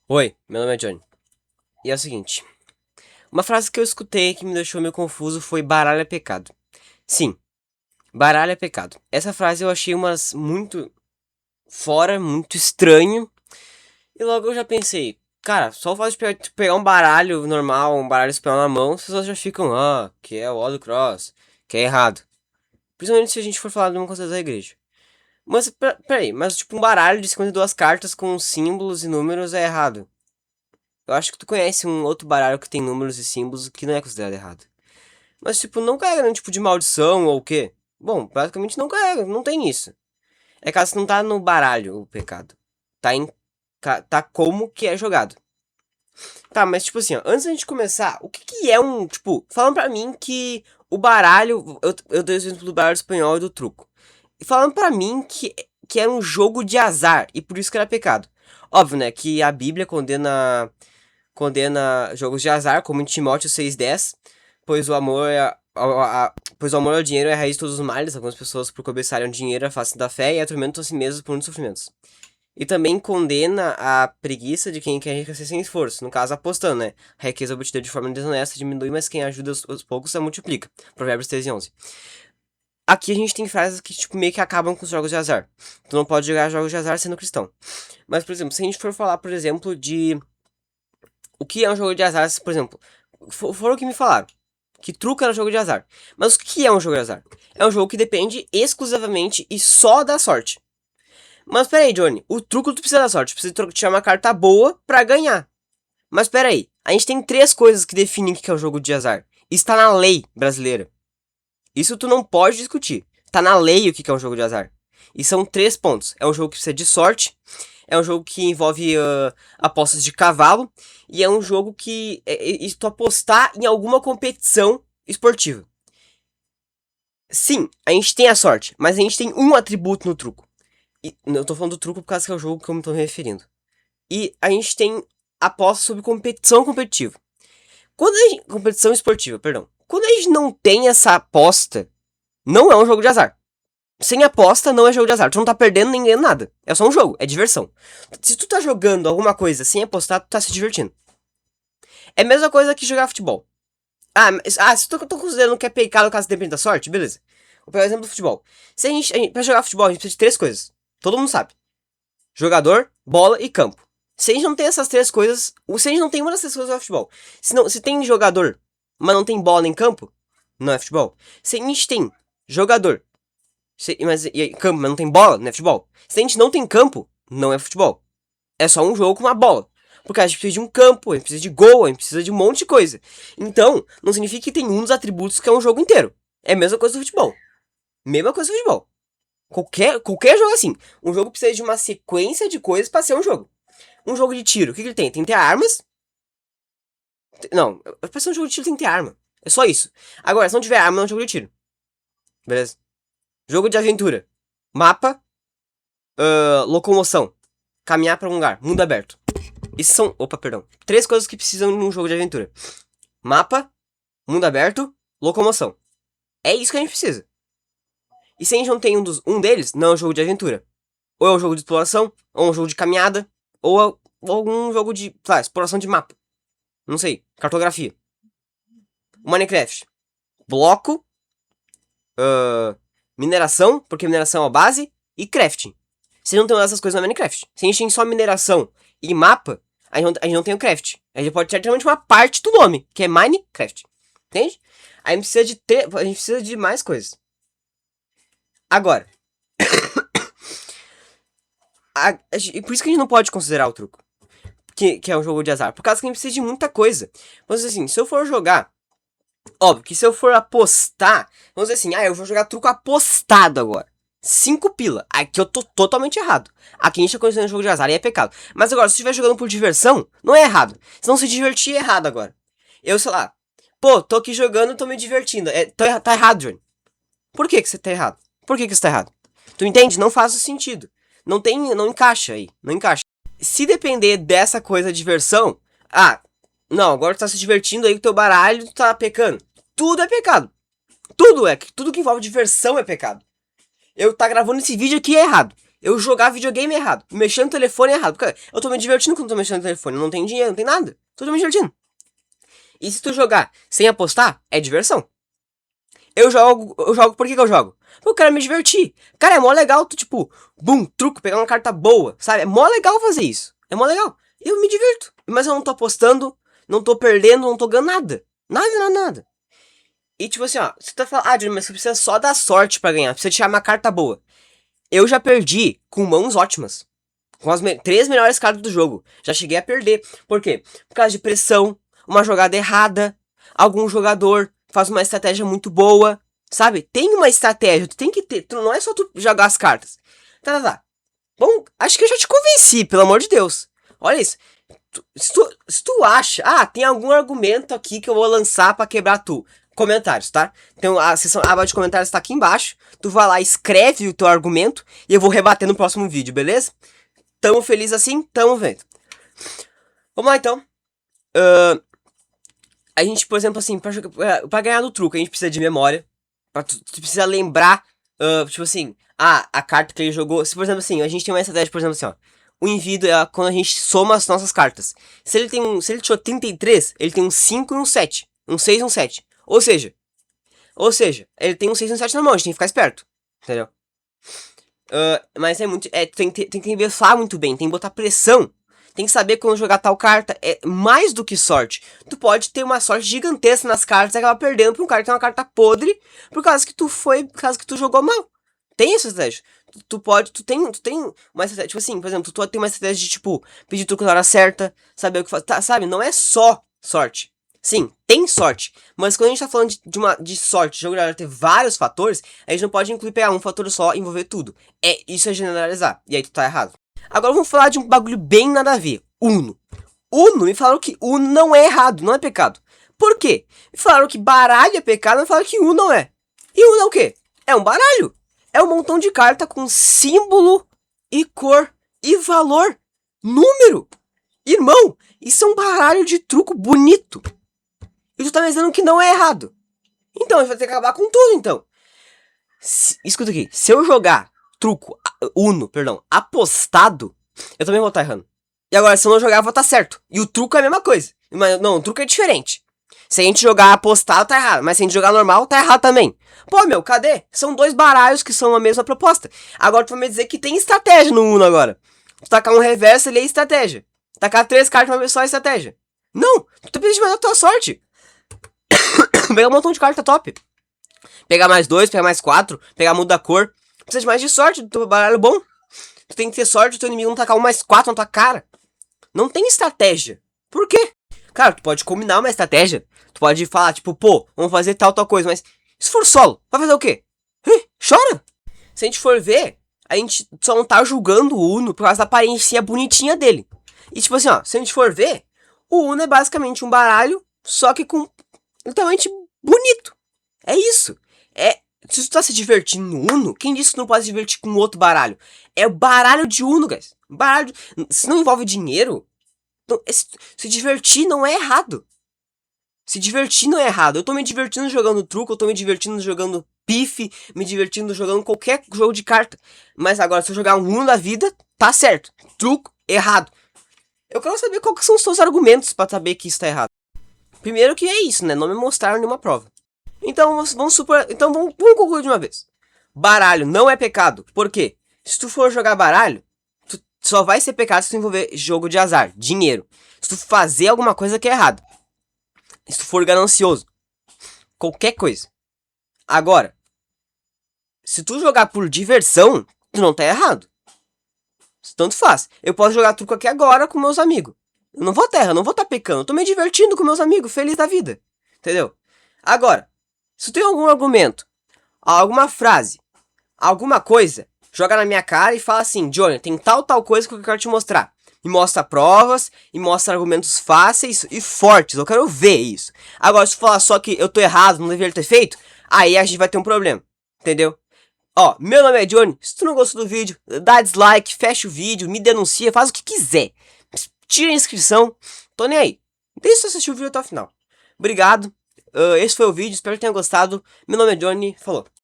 Oi, meu nome é Johnny. E é o seguinte: uma frase que eu escutei que me deixou meio confuso foi baralho é pecado. Sim, baralho é pecado. Essa frase eu achei umas muito fora, muito estranho. E logo eu já pensei, cara, só o fato de pegar um baralho normal, um baralho espanhol na mão, as pessoas já ficam, que é o Holy Cross, que é errado. Principalmente se a gente for falar de uma coisa da igreja. Mas, peraí, mas tipo um baralho de 52 cartas com símbolos e números é errado. Eu acho que tu conhece um outro baralho que tem números e símbolos que não é considerado errado. Mas, tipo, não carrega nenhum tipo de maldição ou o quê? Bom, basicamente não carrega, não tem isso. É caso que não tá no baralho o pecado. Tá em. Tá como que é jogado. Tá, mas tipo assim, ó, antes da gente começar, o que que é um. Tipo, falando pra mim que o baralho. Eu dei o exemplo do baralho espanhol e do truco. E falando pra mim que era um jogo de azar e por isso que era pecado. Óbvio, né? Que a Bíblia condena jogos de azar, como em Timóteo 6,10, pois o amor é. Pois o amor ao dinheiro é a raiz de todos os males. Algumas pessoas, por cobiçarem o dinheiro, afastam da fé e atormentam a si mesmos por muitos sofrimentos. E também condena a preguiça de quem quer enriquecer sem esforço, no caso apostando, né? A riqueza obtida de forma desonesta diminui, mas quem ajuda aos poucos a multiplica. Provérbios 13:11. Aqui a gente tem frases que tipo, meio que acabam com os jogos de azar. Tu não pode jogar jogos de azar sendo cristão. Mas, por exemplo, se a gente for falar, por exemplo, de o que é um jogo de azar, por exemplo, foram o que me falaram. Que truco era um jogo de azar. Mas o que é um jogo de azar? É um jogo que depende exclusivamente e só da sorte. Mas peraí, Johnny, o truco tu precisa da sorte. Precisa tirar uma carta boa pra ganhar. Mas peraí, a gente tem três coisas que definem o que é um jogo de azar. Está na lei brasileira. Isso tu não pode discutir. Tá na lei o que é um jogo de azar. E são três pontos. É um jogo que precisa de sorte, é um jogo que envolve apostas de cavalo, e é um jogo que tu apostar em alguma competição esportiva. Sim, a gente tem a sorte, mas a gente tem um atributo no truco. E, eu tô falando do truco por causa que é o jogo que eu me tô me referindo. E a gente tem apostas sobre competição competitiva. Competição esportiva, perdão. Quando a gente não tem essa aposta, não é um jogo de azar. Sem aposta não é jogo de azar. Tu não tá perdendo nem ganhando nada. É só um jogo, é diversão. Se tu tá jogando alguma coisa sem apostar, tu tá se divertindo. É a mesma coisa que jogar futebol. Se tu tô considerando que é pecado caso depende da sorte, beleza. Vou pegar o exemplo do futebol. Se pra jogar futebol, a gente precisa de três coisas. Todo mundo sabe. Jogador, bola e campo. Se a gente não tem essas três coisas, se a gente não tem uma dessas coisas, não é futebol. Se tem jogador, mas não tem bola nem campo, não é futebol. Se a gente tem jogador, campo, mas não tem bola, não é futebol. Se a gente não tem campo, não é futebol. É só um jogo com uma bola. Porque a gente precisa de um campo, a gente precisa de gol, a gente precisa de um monte de coisa. Então, não significa que tem um dos atributos que é um jogo inteiro. É a mesma coisa do futebol. Mesma coisa do futebol. Qualquer jogo assim. Um jogo precisa de uma sequência de coisas pra ser um jogo. Um jogo de tiro, o que ele tem? Tem que ter armas. Não, pra ser um jogo de tiro tem que ter arma. É só isso. Agora, se não tiver arma, não é um jogo de tiro. Beleza? Jogo de aventura. Mapa, locomoção. Caminhar pra um lugar. Mundo aberto. Isso são. Opa, perdão. Três coisas que precisam num jogo de aventura: mapa, mundo aberto, locomoção. É isso que a gente precisa. E se a gente não tem um deles, não é um jogo de aventura. Ou é um jogo de exploração, ou é um jogo de caminhada, ou algum jogo de exploração de mapa. Não sei. Cartografia. Minecraft. Bloco, mineração, porque mineração é a base, e crafting. Se não tem uma dessas coisas no Minecraft. Se a gente tem só mineração e mapa, a gente não tem o craft. A gente pode ter literalmente uma parte do nome, que é Minecraft. Entende? Aí a gente precisa de mais coisas. Agora, por isso que a gente não pode considerar o truco. Que é um jogo de azar. Por causa que a gente precisa de muita coisa. Vamos dizer assim, se eu for jogar. Óbvio que se eu for apostar. Vamos dizer assim, eu vou jogar truco apostado agora. 5 pila. Aqui eu tô totalmente errado. Aqui a gente tá conhecendo um jogo de azar e é pecado. Mas agora, se estiver jogando por diversão, não é errado. Se não se divertir, é errado agora. Eu, sei lá. Pô, tô aqui jogando, tô me divertindo. Tá errado, Johnny. Por que você tá errado? Por que você tá errado? Tu entende? Não faz sentido. Não encaixa aí. Não encaixa. Se depender dessa coisa de diversão, não, agora tu tá se divertindo aí com teu baralho, tu tá pecando. Tudo é pecado. Tudo que envolve diversão é pecado. Eu tá gravando esse vídeo aqui é errado. Eu jogar videogame é errado. Mexer no telefone é errado. Porque eu tô me divertindo quando tô mexendo no telefone. Eu não tenho dinheiro, não tem nada. Tô me divertindo. E se tu jogar sem apostar, é diversão. Eu jogo por que eu jogo? Porque eu quero me divertir. Cara, é mó legal tu, tipo, bum, truco, pegar uma carta boa, sabe? É mó legal fazer isso. É mó legal. Eu me divirto. Mas eu não tô apostando, não tô perdendo, não tô ganhando nada. Nada. E tipo assim, ó, você tá falando, Johnny, mas você precisa só dar sorte pra ganhar, precisa tirar uma carta boa. Eu já perdi com mãos ótimas. Com as 3 melhores cartas do jogo. Já cheguei a perder. Por quê? Por causa de pressão, uma jogada errada, algum jogador faz uma estratégia muito boa, sabe? Tem uma estratégia, tu tem que ter. Não é só tu jogar as cartas. Tá. Bom, acho que eu já te convenci, pelo amor de Deus. Olha isso. Se tu acha, tem algum argumento aqui que eu vou lançar pra quebrar tu. Comentários, tá? Então a aba de comentários tá aqui embaixo. Tu vai lá, escreve o teu argumento e eu vou rebater no próximo vídeo, beleza? Tamo feliz assim? Tamo vendo. Vamos lá então. A gente, por exemplo, assim, pra ganhar no truco, a gente precisa de memória. Tu precisa lembrar, tipo assim, a carta que ele jogou. Se, por exemplo, assim, a gente tem uma estratégia, por exemplo, assim, ó. O envido é quando a gente soma as nossas cartas. Se ele tirou 33, ele tem um 5 e um 7. Um 6 e um 7. Ou seja, ele tem um 6 e um 7 na mão, a gente tem que ficar esperto. Entendeu? Mas é muito. Tem que versar muito bem, tem que botar pressão. Tem que saber quando jogar tal carta. É mais do que sorte. Tu pode ter uma sorte gigantesca nas cartas e acabar perdendo pra um cara que tem uma carta podre por causa que tu jogou mal. Tem essa estratégia. Tu tem uma estratégia, tipo assim, por exemplo, tu tem uma estratégia de, tipo, pedir truco na hora certa, saber o que fazer, tá, sabe? Não é só sorte. Sim, tem sorte, mas quando a gente tá falando de sorte, jogo de ter vários fatores, a gente não pode incluir pegar um fator só e envolver tudo. Isso é generalizar, e aí tu tá errado. Agora vamos falar de um bagulho bem nada a ver, Uno. Me falaram que Uno não é errado, não é pecado. Por quê? Me falaram que baralho é pecado, mas falaram que Uno não é. E Uno é o quê? É um baralho. É um montão de carta com símbolo e cor e valor. Número. Irmão, isso é um baralho de truco bonito. E tu tá me dizendo que não é errado. Então, a gente vai ter que acabar com tudo, então. Escuta aqui. Se eu jogar truco, apostado, eu também vou estar errando. E agora, se eu não jogar, eu vou estar certo. E o truco é a mesma coisa. Mas não, o truco é diferente. Se a gente jogar apostado, tá errado. Mas se a gente jogar normal, tá errado também. Pô, meu, cadê? São 2 baralhos que são a mesma proposta. Agora tu vai me dizer que tem estratégia no Uno agora. Tu tacar um reverso, ele é estratégia. Tacar 3 cartas uma vez só é estratégia. Não, tu precisa de mais a tua sorte. Pegar um montão de carta top. Pegar mais 2, pegar mais 4, pegar muda a cor. Precisa de mais de sorte do teu baralho bom. Tu tem que ter sorte do teu inimigo não tacar um mais 4 na tua cara. Não tem estratégia. Por quê? Cara, tu pode combinar uma estratégia. Tu pode falar, tipo, pô, vamos fazer tal coisa. Mas se for solo, vai fazer o quê? Chora. Se a gente for ver, a gente só não tá julgando o Uno por causa da aparência bonitinha dele. E tipo assim, ó, se a gente for ver, o Uno é basicamente um baralho, só que com literalmente bonito. É isso. Se tu tá se divertindo no Uno, quem disse que tu não pode se divertir com outro baralho? É o baralho de Uno, guys. Se não envolve dinheiro, se divertir não é errado. Se divertir não é errado. Eu tô me divertindo jogando truco, eu tô me divertindo jogando pife, me divertindo jogando qualquer jogo de carta. Mas agora, se eu jogar um Uno da vida, tá certo. Truco, errado. Eu quero saber quais são os seus argumentos pra saber que isso tá errado. Primeiro que é isso, né? Não me mostraram nenhuma prova. Então vamos concluir de uma vez. Baralho não é pecado. Por quê? Se tu for jogar baralho, tu só vai ser pecado se tu envolver jogo de azar, dinheiro. Se tu fazer alguma coisa que é errado. Se tu for ganancioso. Qualquer coisa. Agora, se tu jogar por diversão, tu não tá errado. Tanto faz. Eu posso jogar truco aqui agora com meus amigos. Eu não vou estar pecando. Eu tô me divertindo com meus amigos, feliz da vida. Entendeu? Agora, se tu tem algum argumento, alguma frase, alguma coisa, joga na minha cara e fala assim, Johnny, tem tal coisa que eu quero te mostrar. Me mostra provas, e mostra argumentos fáceis e fortes. Eu quero ver isso. Agora, se tu falar só que eu tô errado, não deveria ter feito, aí a gente vai ter um problema. Entendeu? Ó, meu nome é Johnny. Se tu não gostou do vídeo, dá dislike, fecha o vídeo, me denuncia, faz o que quiser. Tira a inscrição, tô nem aí. Deixa tu assistir o vídeo até o final. Obrigado. Esse foi o vídeo, espero que tenha gostado. Meu nome é Johnny, falou.